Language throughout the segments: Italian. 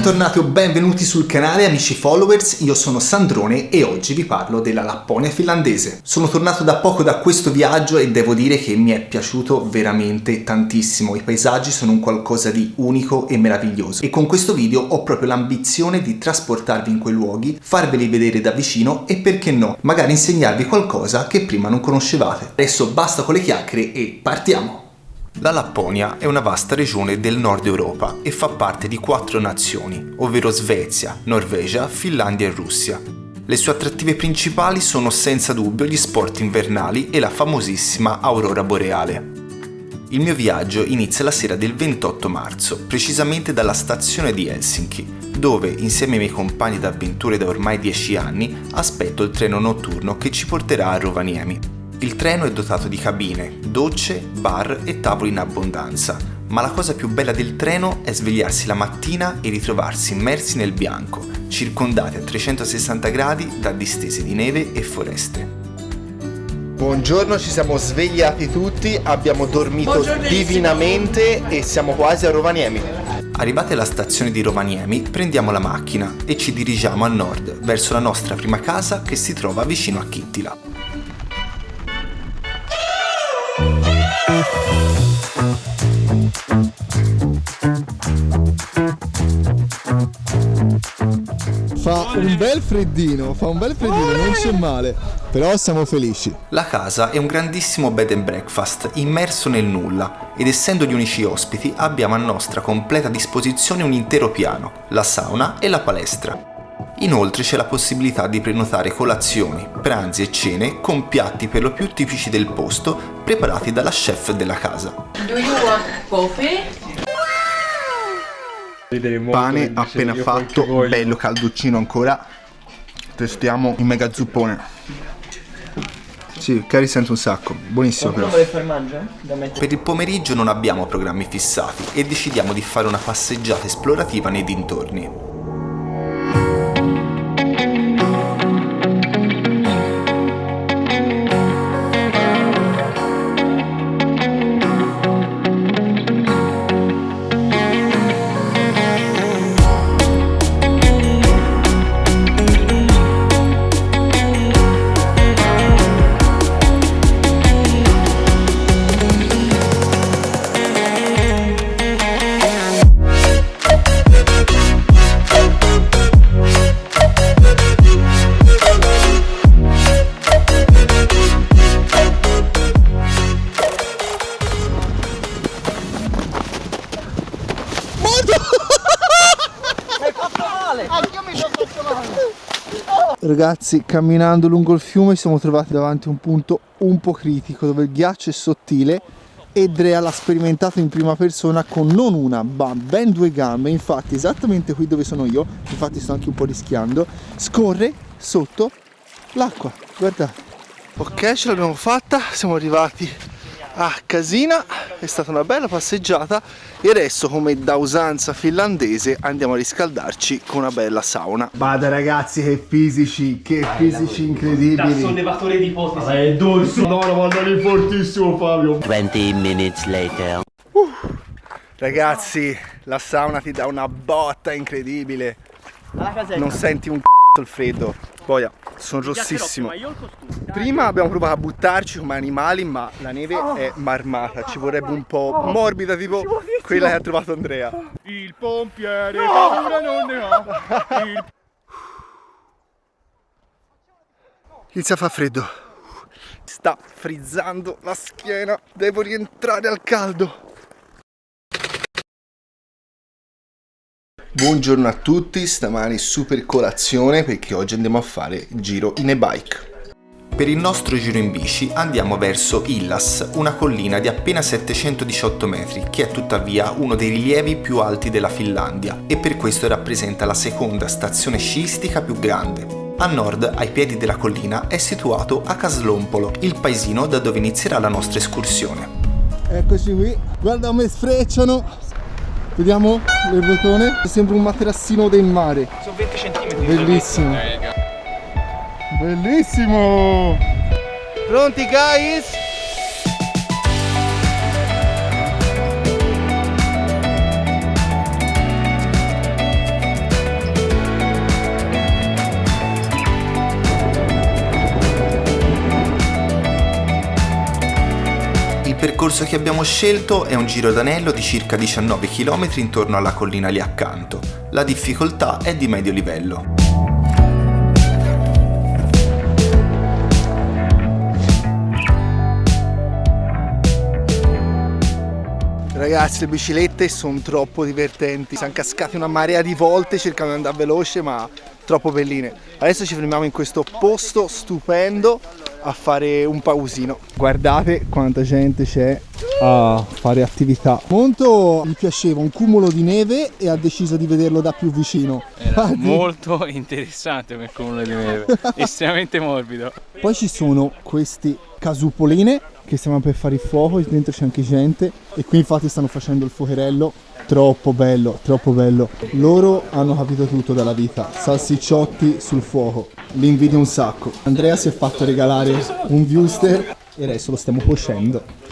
Bentornati o benvenuti sul canale amici followers, io sono Sandrone e oggi vi parlo della Lapponia finlandese. Sono tornato da poco da questo viaggio e devo dire che mi è piaciuto veramente tantissimo. I paesaggi sono un qualcosa di unico e meraviglioso e con questo video ho proprio l'ambizione di trasportarvi in quei luoghi, farveli vedere da vicino e perché no, magari insegnarvi qualcosa che prima non conoscevate. Adesso basta con le chiacchiere e partiamo! La Lapponia è una vasta regione del nord Europa e fa parte di 4 nazioni, ovvero Svezia, Norvegia, Finlandia e Russia. Le sue attrattive principali sono senza dubbio gli sport invernali e la famosissima aurora boreale. Il mio viaggio inizia la sera del 28 marzo, precisamente dalla stazione di Helsinki, dove, insieme ai miei compagni d'avventure da ormai 10 anni, aspetto il treno notturno che ci porterà a Rovaniemi. Il treno è dotato di cabine, docce, bar e tavoli in abbondanza, ma la cosa più bella del treno è svegliarsi la mattina e ritrovarsi immersi nel bianco, circondati a 360 gradi da distese di neve e foreste. Buongiorno, ci siamo svegliati tutti, abbiamo dormito divinamente e siamo quasi a Rovaniemi. Arrivati alla stazione di Rovaniemi, prendiamo la macchina e ci dirigiamo a nord, verso la nostra prima casa che si trova vicino a Kittila. Fa un bel freddino, non c'è male, però siamo felici. La casa è un grandissimo bed and breakfast immerso nel nulla ed essendo gli unici ospiti abbiamo a nostra completa disposizione un intero piano, la sauna e la palestra. Inoltre c'è la possibilità di prenotare colazioni, pranzi e cene con piatti per lo più tipici del posto preparati dalla chef della casa. Do you want coffee? Pane appena fatto, bello calduccino ancora. Testiamo il mega zuppone. Sì, il curry sento un sacco, buonissimo però. Per il pomeriggio non abbiamo programmi fissati e decidiamo di fare una passeggiata esplorativa nei dintorni. Ragazzi, camminando lungo il fiume ci siamo trovati davanti a un punto un po' critico dove il ghiaccio è sottile e Drea l'ha sperimentato in prima persona con non una ma ben 2 gambe. Infatti esattamente qui dove sono io, infatti sto anche un po' rischiando, scorre sotto l'acqua, guardate. Ok, ce l'abbiamo fatta, siamo arrivati a casina, è stata una bella passeggiata e adesso, come da usanza finlandese, andiamo a riscaldarci con una bella sauna. Bada ragazzi, che fisici incredibili. Da sollevatore di ipotesi. È dolce. No, guarda lì fortissimo Fabio. 20 minutes later. Ragazzi, la sauna ti dà una botta incredibile. Non senti un il freddo. Boia, sono rossissimo. Prima abbiamo provato a buttarci come animali, ma la neve è marmata, ci vorrebbe un po' morbida, tipo quella che ha trovato Andrea. Il pompiere paura non ne ha. Inizia a far freddo. Sta frizzando la schiena, devo rientrare al caldo. Buongiorno a tutti, stamani super colazione perché oggi andiamo a fare il giro in e-bike. Per il nostro giro in bici andiamo verso Illas, una collina di appena 718 metri che è tuttavia uno dei rilievi più alti della Finlandia e per questo rappresenta la seconda stazione sciistica più grande. A nord, ai piedi della collina, è situato Akaslompolo, il paesino da dove inizierà la nostra escursione. Eccoci qui, guarda come sfrecciano. Vediamo il rotone, sembra un materassino del mare. Sono 20 cm. Bellissimo. Bellissimo. Pronti guys? percorso che abbiamo scelto è un giro d'anello di circa 19 km intorno alla collina lì accanto. La difficoltà è di medio livello. Ragazzi, le biciclette sono troppo divertenti, siamo cascati una marea di volte cercando di andare veloce, ma troppo belline. Adesso ci fermiamo in questo posto stupendo a fare un pausino. Guardate quanta gente c'è a fare attività. Monto gli piaceva un cumulo di neve e ha deciso di vederlo da più vicino. Era molto interessante quel cumulo di neve, estremamente morbido. Poi ci sono questi casupoline che stiamo per fare il fuoco, dentro c'è anche gente e qui infatti stanno facendo il fuocherello. Troppo bello, troppo bello. Loro hanno capito tutto dalla vita. Salsicciotti sul fuoco. Li invidio un sacco. Andrea si è fatto regalare un Viewster e adesso lo stiamo cuocendo.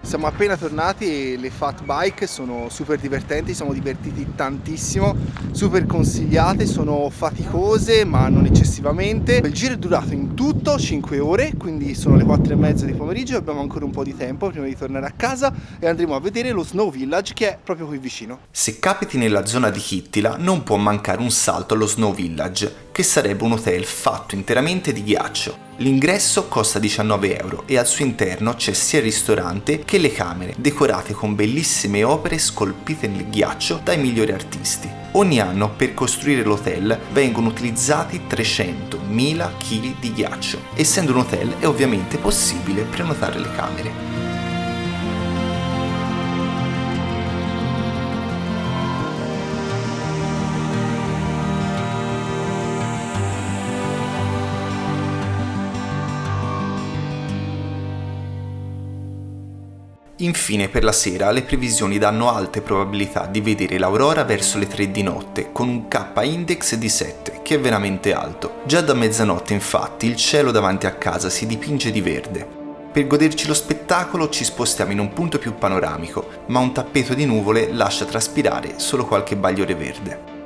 Siamo appena tornati e le fat bike sono super divertenti, siamo divertiti tantissimo, super consigliate, sono faticose ma non eccessivamente. Il giro è durato in tutto 5 ore, quindi sono le 4:30 di pomeriggio e abbiamo ancora un po' di tempo prima di tornare a casa e andremo a vedere lo Snow Village che è proprio qui vicino. Se capiti nella zona di Kittila non può mancare un salto allo Snow Village, che sarebbe un hotel fatto interamente di ghiaccio. L'ingresso costa 19 euro e al suo interno c'è sia il ristorante che le camere, decorate con bellissime opere scolpite nel ghiaccio dai migliori artisti. Ogni anno per costruire l'hotel vengono utilizzati 300.000 kg di ghiaccio. Essendo un hotel è ovviamente possibile prenotare le camere. Infine per la sera le previsioni danno alte probabilità di vedere l'aurora verso le 3 di notte con un K-index di 7 che è veramente alto. Già da mezzanotte infatti il cielo davanti a casa si dipinge di verde. Per goderci lo spettacolo ci spostiamo in un punto più panoramico, ma un tappeto di nuvole lascia traspirare solo qualche bagliore verde.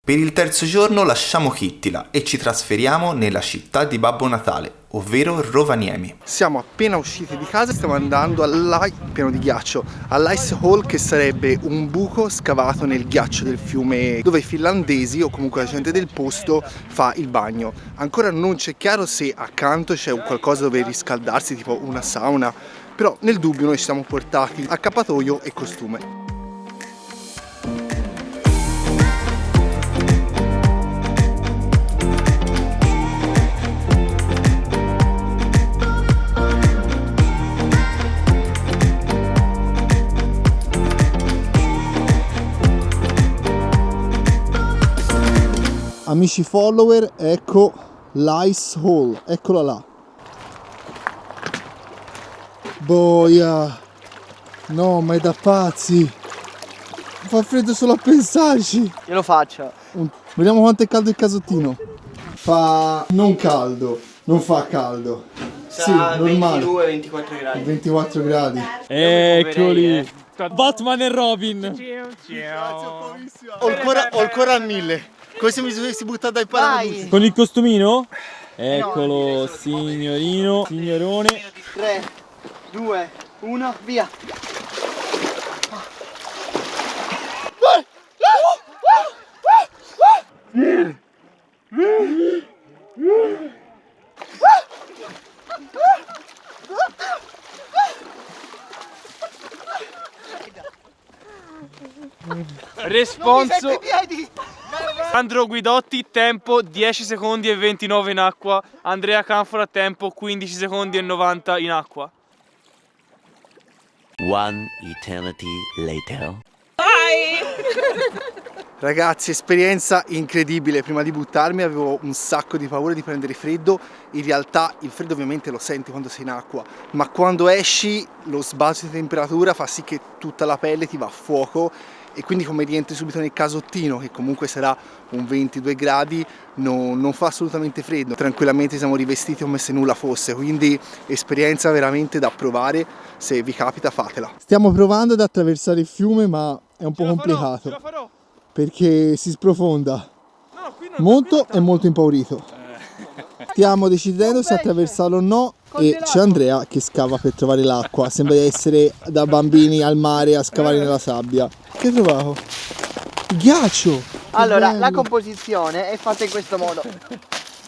Per il terzo giorno lasciamo Kittila e ci trasferiamo nella città di Babbo Natale, ovvero Rovaniemi. Siamo appena usciti di casa e stiamo andando pieno di ghiaccio, all'Ice Hall, che sarebbe un buco scavato nel ghiaccio del fiume dove i finlandesi o comunque la gente del posto fa il bagno. Ancora non c'è chiaro se accanto c'è qualcosa dove riscaldarsi, tipo una sauna, però nel dubbio noi ci siamo portati accappatoio e costume. Amici follower, ecco l'Ice Hall, eccola là. Boia, no, ma è da pazzi. Fa freddo solo a pensarci. Io lo faccio. Vediamo quanto è caldo il casottino. Fa non caldo, non fa caldo. Sì, normale. 22-24 gradi. 24 gradi. Eccoli. Batman e Robin. Ho il cuore a 1000. Come se mi dovessi buttare dai paracadute. Con il costumino? Eccolo, signorino, signorone. 3, 2, 1, via. Responso. Piedi. Andro Guidotti, tempo 10 secondi e 29 in acqua. Andrea Canfora, tempo 15 secondi e 90 in acqua. One eternity later. Ragazzi, esperienza incredibile. Prima di buttarmi avevo un sacco di paura di prendere freddo. In realtà il freddo ovviamente lo senti quando sei in acqua, ma quando esci lo sbalzo di temperatura fa sì che tutta la pelle ti va a fuoco e quindi come rientri subito nel casottino, che comunque sarà un 22 gradi, non fa assolutamente freddo. Tranquillamente siamo rivestiti come se nulla fosse, quindi esperienza veramente da provare. Se vi capita fatela. Stiamo provando ad attraversare il fiume, ma è un po' complicato. Ce la farò. Perché si sprofonda No, qui non molto e molto impaurito. Stiamo decidendo se attraversarlo o no e c'è Andrea che scava per trovare l'acqua. Sembra di essere da bambini al mare a scavare nella sabbia. Che hai trovato? Ghiaccio! Che Allora, bello. la composizione è fatta in questo modo.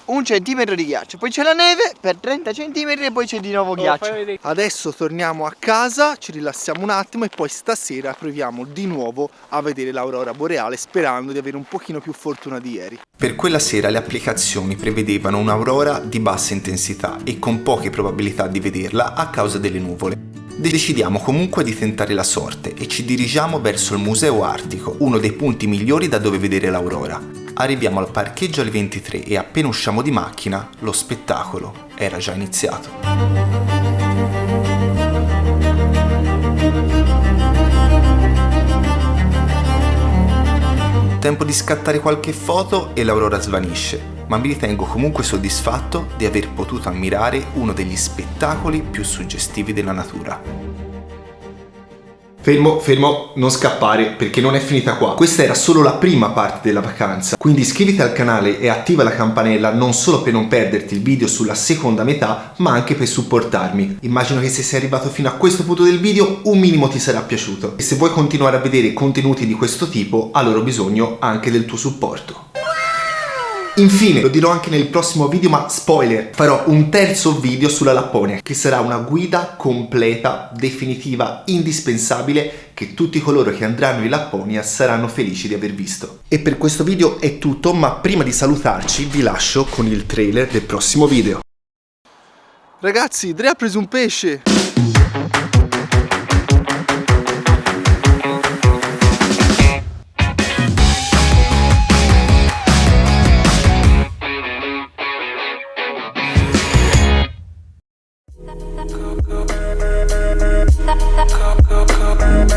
1 centimetro di ghiaccio, poi c'è la neve per 30 centimetri e poi c'è di nuovo ghiaccio. Adesso torniamo a casa, ci rilassiamo un attimo e poi stasera proviamo di nuovo a vedere l'aurora boreale, sperando di avere un pochino più fortuna di ieri. Per quella sera le applicazioni prevedevano un'aurora di bassa intensità e con poche probabilità di vederla a causa delle nuvole. Decidiamo comunque di tentare la sorte e ci dirigiamo verso il Museo Artico, uno dei punti migliori da dove vedere l'aurora. Arriviamo al parcheggio alle 23 e appena usciamo di macchina, lo spettacolo era già iniziato. Tempo di scattare qualche foto e l'aurora svanisce, ma mi ritengo comunque soddisfatto di aver potuto ammirare uno degli spettacoli più suggestivi della natura. Fermo, non scappare perché non è finita qua. Questa era solo la prima parte della vacanza, quindi iscriviti al canale e attiva la campanella non solo per non perderti il video sulla seconda metà, ma anche per supportarmi. Immagino che se sei arrivato fino a questo punto del video un minimo ti sarà piaciuto e se vuoi continuare a vedere contenuti di questo tipo, allora ho bisogno anche del tuo supporto. Infine, lo dirò anche nel prossimo video, ma spoiler, farò un terzo video sulla Lapponia, che sarà una guida completa, definitiva, indispensabile, che tutti coloro che andranno in Lapponia saranno felici di aver visto. E per questo video è tutto, ma prima di salutarci vi lascio con il trailer del prossimo video. Ragazzi, Dre ha preso un pesce! Go, go, go.